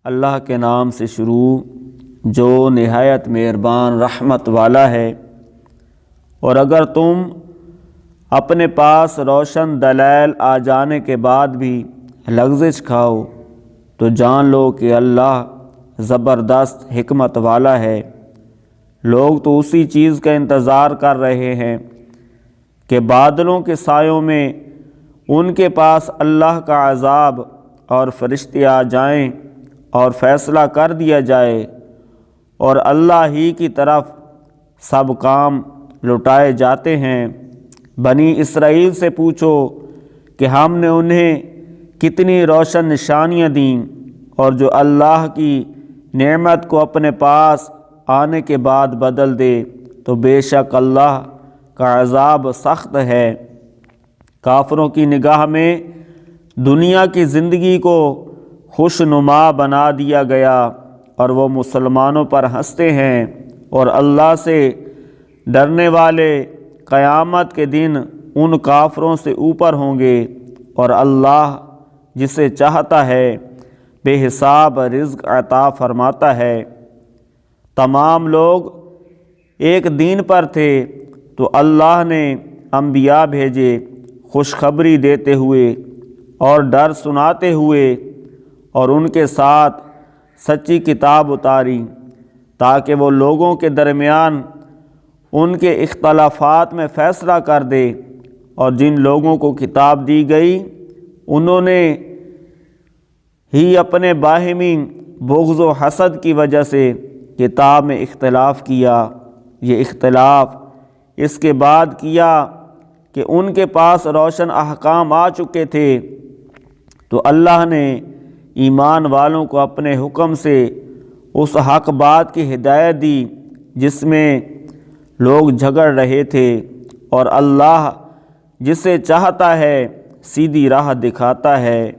اللہ کے نام سے شروع جو نہایت مہربان رحمت والا ہے۔ اور اگر تم اپنے پاس روشن دلائل آ جانے کے بعد بھی لغزش کھاؤ تو جان لو کہ اللہ زبردست حکمت والا ہے۔ لوگ تو اسی چیز کا انتظار کر رہے ہیں کہ بادلوں کے سایوں میں ان کے پاس اللہ کا عذاب اور فرشتے آ جائیں اور فیصلہ کر دیا جائے، اور اللہ ہی کی طرف سب کام لوٹائے جاتے ہیں۔ بنی اسرائیل سے پوچھو کہ ہم نے انہیں کتنی روشن نشانیاں دیں، اور جو اللہ کی نعمت کو اپنے پاس آنے کے بعد بدل دے تو بے شک اللہ کا عذاب سخت ہے۔ کافروں کی نگاہ میں دنیا کی زندگی کو خوشنما بنا دیا گیا، اور وہ مسلمانوں پر ہنستے ہیں، اور اللہ سے ڈرنے والے قیامت کے دن ان کافروں سے اوپر ہوں گے، اور اللہ جسے چاہتا ہے بے حساب رزق عطا فرماتا ہے۔ تمام لوگ ایک دین پر تھے تو اللہ نے انبیاء بھیجے خوشخبری دیتے ہوئے اور ڈر سناتے ہوئے، اور ان کے ساتھ سچی کتاب اتاری تاکہ وہ لوگوں کے درمیان ان کے اختلافات میں فیصلہ کر دے۔ اور جن لوگوں کو کتاب دی گئی انہوں نے ہی اپنے باہمی بغض و حسد کی وجہ سے کتاب میں اختلاف کیا۔ یہ اختلاف اس کے بعد کیا کہ ان کے پاس روشن احکام آ چکے تھے، تو اللہ نے ایمان والوں کو اپنے حکم سے اس حق بات کی ہدایت دی جس میں لوگ جھگڑ رہے تھے، اور اللہ جسے چاہتا ہے سیدھی راہ دکھاتا ہے۔